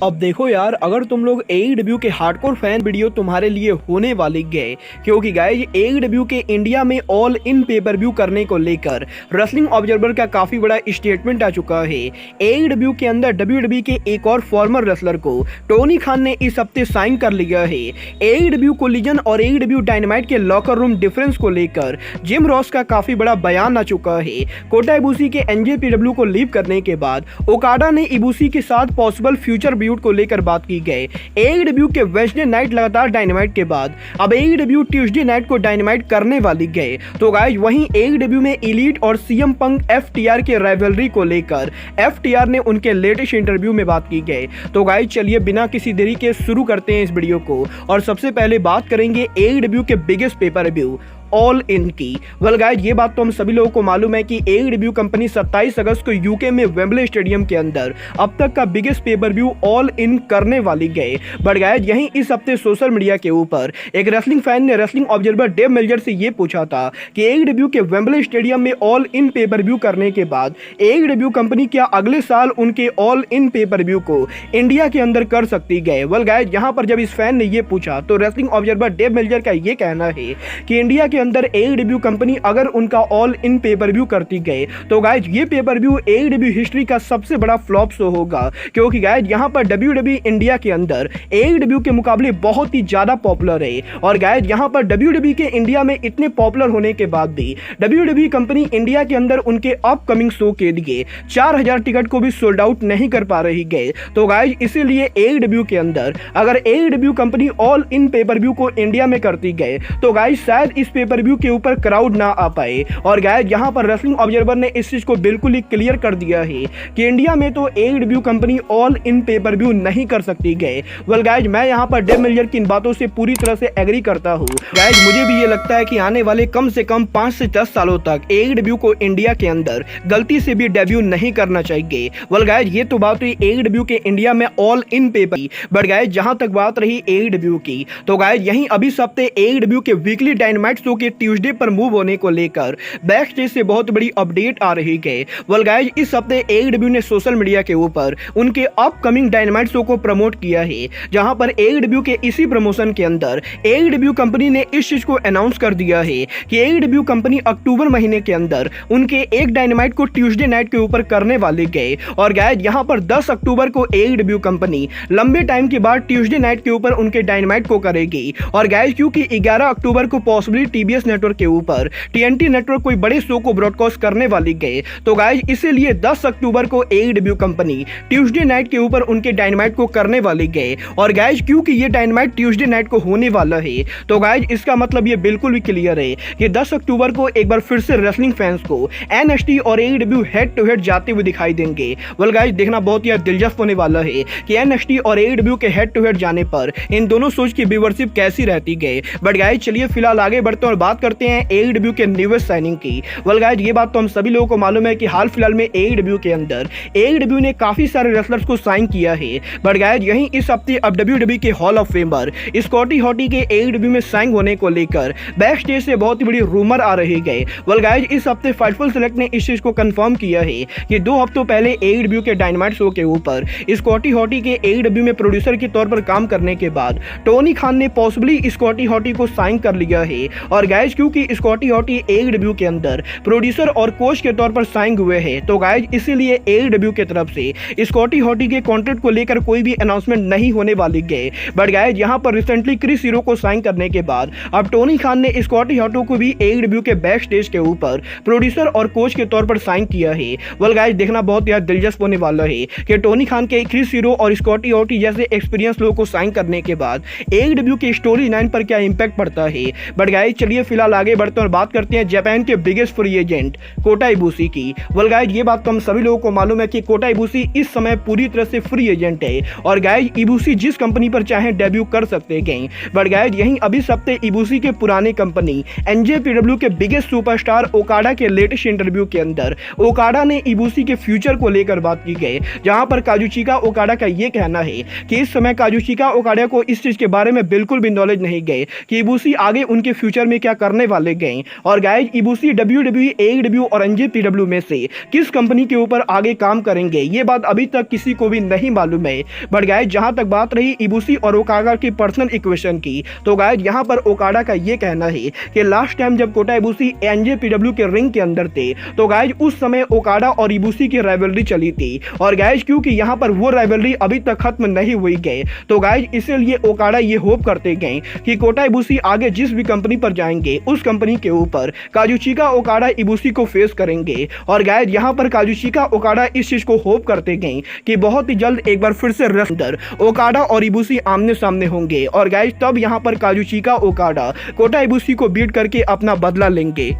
अब देखो यार, अगर तुम लोग AEW के हार्डकोर फैन वीडियो तुम्हारे लिए होने वाली गए, क्योंकि गाइज AEW के इंडिया में ऑल इन पेपर व्यू करने को लेकर रेसलिंग ऑब्जर्वर का काफी बड़ा स्टेटमेंट आ चुका है। AEW के अंदर WWE के एक और फॉर्मर रेसलर को टोनी खान ने इस हफ्ते साइन कर लिया है। AEW कोलिजन और AEW डायनामाइट के लॉकर रूम डिफरेंस को लेकर जिम रॉस का काफी बड़ा बयान आ चुका है। कोटा इबुशी के NJPW को लीव करने के बाद ओकाडा ने इबुशी के साथ पॉसिबल फ्यूचर ब्यूट को लेकर बात की गई। AEW के वेडनेसडे नाइट लगातार डायनामाइट के बाद अब AEW ट्यूसडे नाइट को डायनामाइट करने वाली गए। तो गाइस वहीं AEW में एलीट और CM पंक FTR के राइवलरी को लेकर FTR ने उनके लेटेस्ट इंटरव्यू में बात की गई। तो गाइस चलिए बिना किसी देरी के शुरू करते हैं इस वीडियो को, और सबसे पहले बात करेंगे AEW के biggest paper review all in की। वेल गाइस, ये बात तो हम सभी लोगों को मालूम है कि AEW कंपनी 27 अगस्त को यूके में वेम्बले स्टेडियम के अंदर अब तक का biggest pay per view all in करने वाली गए। बट गाइस यहीं इस हफ्ते सोशल मीडिया के ऊपर एक रेसलिंग फैन ने रेसलिंग ऑब्जर्वर डेव मेल्जर से ये पूछा था कि AEW के वेम्बले स्टेडियम में ऑल इन पेपर व्यू करने के बाद AEW कंपनी क्या अगले साल उनके ऑल इन पेपर व्यू को इंडिया के अंदर कर सकती गए। वेल गाइस, यहाँ पर जब इस फैन ने ये पूछा तो रेसलिंग ऑब्जर्वर डेव मेल्जर का ये कहना है कि इंडिया के अंदर AEW कंपनी अगर उनका ऑल इन पेपर व्यू करती गए तो गाइज ये पेपर व्यू AEW हिस्ट्री का सबसे बड़ा फ्लॉप शो होगा, क्योंकि गाइज यहां पर WWE इंडिया के अंदर AEW के मुकाबले बहुत ही ज्यादा पॉपुलर है। और गाइज यहां पर WWE के इंडिया में इतने पॉपुलर होने के बाद भी WWE कंपनी इंडिया के अंदर उनके अपकमिंग शो के लिए 4000 टिकट को भी सोल्ड आउट नहीं कर पा रही गए। तो गाइज इसीलिए AEW के अंदर अगर AEW company all in pay per view को इंडिया में करती गए तो गाइज शायद इस पेपर व्यू के ऊपर क्राउड ना आ पाए। और गाइस यहां पर रेसलिंग ऑब्जर्वर ने इस चीज को बिल्कुल ही क्लियर कर दिया है कि इंडिया में तो AEW company all in pay per view नहीं कर सकती गए। वेल गाइस, मैं यहां पर डेव मेल्जर की इन बातों से पूरी तरह से एग्री करता हूं। गाइस मुझे भी ये लगता है कि आने वाले कम से कम 5 से 10 सालों तक AEW को इंडिया के अंदर गलती से भी डेब्यू नहीं करना चाहिए। वेल गाइस, ये तो बात हुई AEW के इंडिया में all in paper. But guys जहां तक बात रही AEW की, तो गाइस यहीं अभी हफ्ते AEW के वीकली डायनामाइट शो के ट्यूसडे पर मूव होने को लेकर बैक स्टेज से बहुत बड़ी अपडेट आ रही है। वेल गाइस, इस हफ्ते AEW ने सोशल मीडिया के ऊपर उनके अपकमिंग डायनामाइट शो को प्रमोट किया है, जहां पर AEW के इसी प्रमोशन के अंदर AEW कंपनी ने इस चीज को अनाउंस कर दिया है कि AEW कंपनी अक्टूबर महीने के अंदर उनके एक डायनामाइट को ट्यूसडे नाइट के ऊपर करने वाली गए। और गाइस यहां पर 10 अक्टूबर को AEW कंपनी लंबे टाइम के बाद ट्यूसडे नाइट के ऊपर उनके डायनामाइट को करेगी। और गाइस क्योंकि 11 अक्टूबर को पॉसिबली TBS नेटवर्क के ऊपर TNT नेटवर्क कोई बड़े शो को ब्रॉडकास्ट करने वाली गए, तो गाइज इसीलिए 10 अक्टूबर को AEW कंपनी ट्यूसडे नाइट के ऊपर उनके डायनामाइट को करने वाली गए। और गाइज क्योंकि ये डायनामाइट ट्यूसडे नाइट को होने वाला है, तो गाइज इसका मतलब ये बिल्कुल भी क्लियर है कि 10 अक्टूबर को एक बार फिर से रेसलिंग फैंस को NXT और AEW हेड टू हेड जाते हुए दिखाई देंगे। वेल गाइज देखना बहुत ही दिलचस्प होने वाला है कि NXT और AEW के हेड टू हेड जाने पर इन दोनों शोज की व्यूअरशिप कैसी रहती गई। बट गाइज चलिए फिलहाल आगे बढ़ते हैं और बात करते हैं AEW के न्यूएस्ट साइनिंग की। वेल गाइस, ये बात तो हम सभी लोगों को मालूम है कि हाल फिलहाल में AEW के अंदर AEW ने काफी सारे रेसलर्स को साइन किया है। बट गाइस यहीं इस हफ्ते अब WWE के hall of famer Scotty Hotty के AEW में साइन होने को लेकर बैक स्टेज से बहुत ही बड़ी रूमर आ रही गई। वेल गाइस, इस हफ्ते फाइटफुल सेलेक्ट ने इस चीज को कंफर्म किया है कि 2 हफ्तों पहले AEW के डायनामाइट शो के ऊपर स्कॉटी हॉटी के AEW में प्रोड्यूसर के तौर पर काम करने के बाद टोनी खान ने पॉसिबली स्कॉटी हॉटी को साइन कर लिया है। और गाइस क्योंकि स्कॉटी हॉटी AEW के अंदर प्रोड्यूसर और कोच के तौर पर साइन हुए हैं, तो गाइज इसीलिए AEW की तरफ से स्कॉटी हॉटी के कॉन्ट्रैक्ट को लेकर कोई भी अनाउंसमेंट नहीं होने वाली गए। बट गाइज यहां पर रिसेंटली क्रिस हीरो को साइन करने के बाद अब टोनी खान ने स्कॉटी हॉटी को भी AEW के बैक स्टेज के ऊपर प्रोड्यूसर और कोच के तौर पर साइन किया है। वेल गाइज देखना बहुत ही दिलचस्प होने वाला है कि टोनी खान के क्रिस हीरो और स्कॉटी हॉटी जैसे एक्सपीरियंस लोगों को साइन करने के बाद AEW के स्टोरी लाइन पर क्या इंपैक्ट पड़ता है। बट गाइज चलिए फिलहाल आगे बढ़ते हैं और बात करते हैं जापान के बिगेस्ट फ्री एजेंट कोटा इबुशी की। वेल गाइज ये बात तो हम सभी लोगों को मालूम है कि कोटा इबुशी इस समय पूरी तरह से फ्री एजेंट है। और गाइज इबुशी जिस कंपनी पर चाहे डेब्यू कर सकते हैं। बट गाइज यहीं अभी हफ्ते इबुशी के पुराने कंपनी NJPW के बिगेस्ट सुपरस्टार ओकाडा के लेटेस्ट इंटरव्यू के अंदर ओकाडा ने इबुशी के फ्यूचर को लेकर बात की गई, जहां पर काजुचिका ओकाडा का यह कहना है कि इस समय काजुचिका ओकाडा को इस चीज के बारे में बिल्कुल भी नॉलेज नहीं गए कि इबुशी आगे उनके फ्यूचर में क्या करने वाले गए और गाइज इबूसी WWE, AEW और NJPW में से किस कंपनी के ऊपर आगे काम करेंगे, ये बात अभी तक किसी को भी नहीं मालूम है। बट गाइज जहां तक बात रही इबूसी और ओकागा की पर्सनल इक्वेशन की, तो गाइज यहां पर ओकाडा का ये कहना है कि लास्ट टाइम जब कोटा इबूसी NJPW के रिंग के अंदर थे तो गाइज उस समय ओकाडा और इबूसी की राइवलरी चली थी और गाइज क्योंकि यहां पर वो राइवलरी अभी तक खत्म नहीं हुई गए तो गाइज इसीलिए ओकाडा ये होप करते गए कि कोटा इबूसी आगे जिस भी कंपनी पर जाएंगे उस कंपनी के ऊपर काजुचिका ओकाडा इबूसी को फेस करेंगे। और गाइज यहां पर काजुचिका ओकाडा इस चीज को होप करते गए कि बहुत ही जल्द एक बार फिर से रेसलर ओकाडा और इबूसी आमने सामने होंगे और गाइज तब यहां पर काजुचिका ओकाडा कोटा इबूसी को बीट करके अपना बदला लेंगे।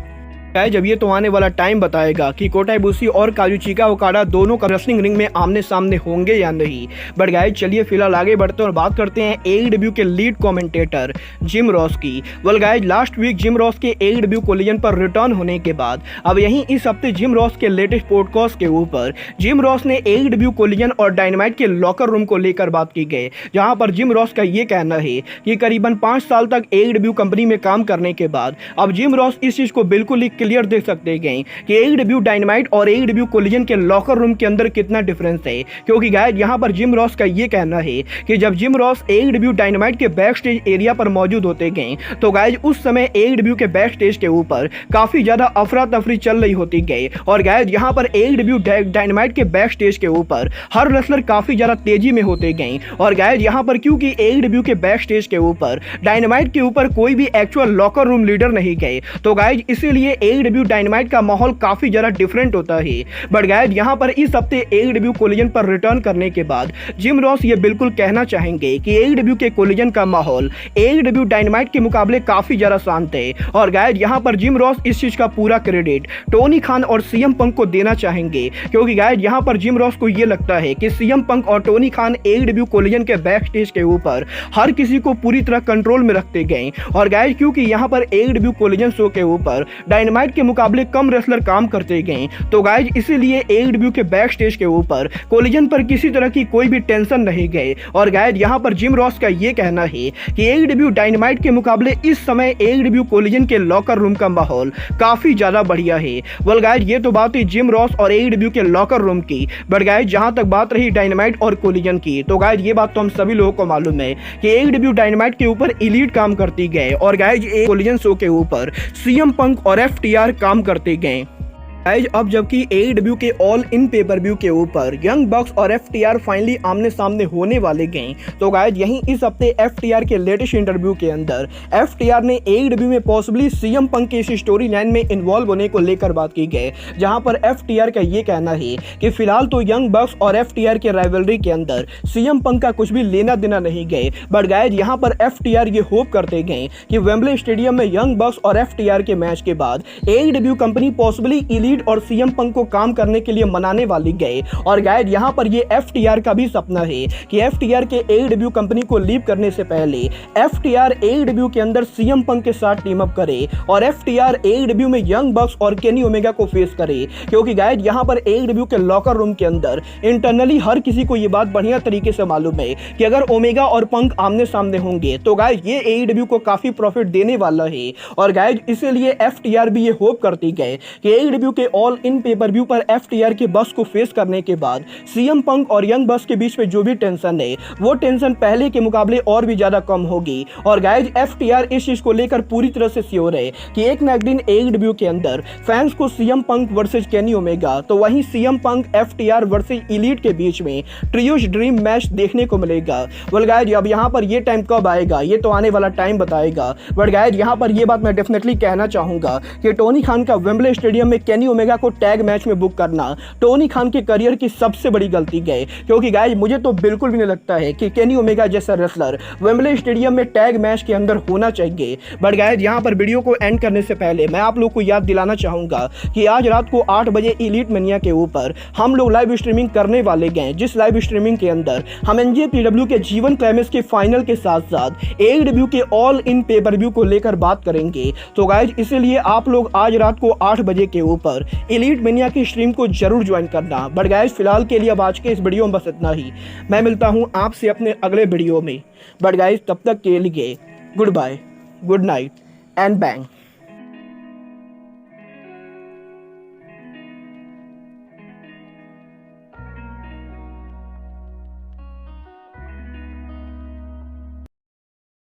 जब ये तो आने वाला टाइम बताएगा कि कोटा इबूसी और काजुचिका ओकाडा दोनों का रेसलिंग रिंग में आमने सामने होंगे या नहीं। बट गाइस चलिए फिलहाल आगे बढ़ते हैं और बात करते हैं AEW के लीड कमेंटेटर जिम रॉस की। Well guys last week Jim Ross के AEW कोलिजन पर रिटर्न होने के बाद अब यहीं इस हफ्ते जिम रॉस के लेटेस्ट पॉडकास्ट के ऊपर जिम रॉस ने AEW कोलिजन और डायनामाइट के लॉकर रूम को लेकर बात की गई, जहां पर जिम रॉस का ये कहना है कि करीबन 5 साल तक AEW कंपनी में काम करने के बाद अब जिम रॉस इस चीज को बिल्कुल ही क्लियर देख सकते गए कि AEW डायनामाइट और AEW कोलिजन के लॉकर रूम के अंदर कितना डिफरेंस है। क्योंकि गाइस यहां पर जिम रॉस का ये कहना है कि जब जिम रॉस AEW डायनामाइट के बैक स्टेज एरिया पर मौजूद होते गए तो गाइस उस समय AEW के बैक स्टेज के ऊपर काफी ज्यादा अफरा तफरी चल रही होती गई और गाइस यहां पर AEW डायनामाइट के बैक स्टेज के ऊपर हर रेसलर काफी ज्यादा तेजी में होते गए और गाइस यहां पर क्योंकि AEW के बैक स्टेज के ऊपर डायनामाइट के ऊपर कोई भी एक्चुअल लॉकर रूम लीडर नहीं गए तो गाइस इसीलिए AEW डायनामाइट का माहौल काफी ज्यादा डिफरेंट होता है। बट गाइस यहां पर इस हफ्ते AEW कोलिजन पर रिटर्न करने के बाद जिम रॉस ये बिल्कुल कहना चाहेंगे कि AEW के कोलिजन का माहौल AEW डायनामाइट के मुकाबले काफी ज्यादा शांत है और गाइस यहां पर जिम रॉस इस चीज का पूरा क्रेडिट टोनी खान और CM पंक को देना चाहेंगे। क्योंकि गाइस यहां पर जिम रॉस को ये लगता है कि CM पंक और टोनी खान AEW कोलिजन के बैक स्टेज के ऊपर हर किसी को पूरी तरह कंट्रोल में रखते गए और गाइस क्योंकि यहां पर AEW कोलिजन शो के ऊपर डायनामाइट के मुकाबले कम रेसलर काम करते गए तो गाइज इसीलिए AEW के बैक स्टेज के ऊपर कोलिजन पर किसी तरह की कोई भी टेंशन नहीं गए और गाइज यहां पर जिम रॉस का ये कहना है कि AEW डायनामाइट के मुकाबले इस समय AEW कोलिजन के लॉकर रूम का माहौल काफी ज्यादा बढ़िया है। वेल गाइज ये तो बात है जिम रॉस और AEW के लॉकर रूम की। बट गाइज जहां तक बात रही डायनामाइट और कोलिजन की तो गाइज ये बात तो हम सभी लोगों को मालूम है कि AEW डायनामाइट के ऊपर एलीट काम करती गए और गाइज कोलिजन शो के ऊपर CM पंक और FTR काम करते गए। गाइज अब जबकि AEW के ऑल इन पेपर व्यू के ऊपर यंग बक्स और FTR फाइनली आमने सामने होने वाले गए तो गाइज यहीं इस हफ्ते FTR के लेटेस्ट इंटरव्यू के अंदर FTR ने AEW में पॉसिबली CM पंक के इस स्टोरी लाइन में इन्वॉल्व होने को लेकर बात की गई, जहां पर FTR का ये कहना है कि फिलहाल तो यंग बक्स और FTR के राइवलरी के अंदर CM पंक का कुछ भी लेना देना नहीं गए। बट गाइज यहाँ पर FTR ये होप करते गए कि वेम्बले स्टेडियम में यंग बक्स और FTR के मैच के बाद AEW कंपनी पॉसिबली और CM पंक को काम करने के लिए मनाने वाली गए और गाइस यहां पर ये FTR का भी सपना है कि FTR के AEW कंपनी को लीव करने से पहले FTR AEW के अंदर CM पंक के साथ टीम अप करे और FTR AEW में यंग बक्स और केनी ओमेगा को फेस करे। क्योंकि गाइस यहां पर AEW के लॉकर रूम के अंदर इंटरनली हर किसी को ये बात बढ़िया तरीके से मालूम है कि अगर ओमेगा और पंक आमने सामने होंगे तो गाइस ये AEW को काफी प्रॉफिट देने वाला है और गाइस इसीलिए FTR भी ये होप करती गए कि AEW के ऑल इन पेपर व्यू पर FTR के बस को फेस करने के बाद CM पंक और यंग बस के बीच में जो भी टेंशन है वो टेंशन पहले के मुकाबले और भी ज्यादा कम होगी। और गाइज FTR इस चीज को लेकर पूरी तरह से श्योर है कि एक ना एक दिन AEW के अंदर फैंस को CM पंक वर्सेज केनी ओमेगा तो वहीं CM पंक FTR वर्सेज एलीट के बीच में ट्रियोज ड्रीम मैच देखने को मिलेगा। वेल गाइज अब यहाँ पर ये टाइम कब आएगा ये तो आने वाला टाइम बताएगा। बट गाइज यहाँ पर ये बात मैं डेफिनेटली कहना चाहूंगा कि टोनी खान का वेम्बले स्टेडियम में केनी ओमेगा को टैग मैच में बुक करना टोनी खान के करियर की सबसे बड़ी गलती गई। क्योंकि गाइज मुझे तो बिल्कुल भी नहीं लगता है कि केनी ओमेगा जैसा रेसलर वेम्बले स्टेडियम में टैग मैच के अंदर होना चाहिए। बट गाइज यहाँ पर वीडियो को एंड करने से पहले मैं आप लोग को याद दिलाना चाहूंगा कि आज रात को 8 बजे एलीट मेनिया के ऊपर हम लोग लाइव स्ट्रीमिंग करने वाले गए, जिस लाइव स्ट्रीमिंग के अंदर हम NJPW के जीवन क्लाइमेक्स के फाइनल के साथ साथ AEW के ऑल इन पेपर व्यू को लेकर बात करेंगे। तो गाइज इसीलिए आप लोग आज रात को 8 बजे के ऊपर एलीट मेनिया की स्ट्रीम को जरूर ज्वाइन करना। बट गाइज फिलहाल के लिए अब आज के इस वीडियो में बस इतना ही। मैं मिलता हूं आपसे अपने अगले वीडियो में। बट गाइज तब तक के लिए goodbye, good night and bang.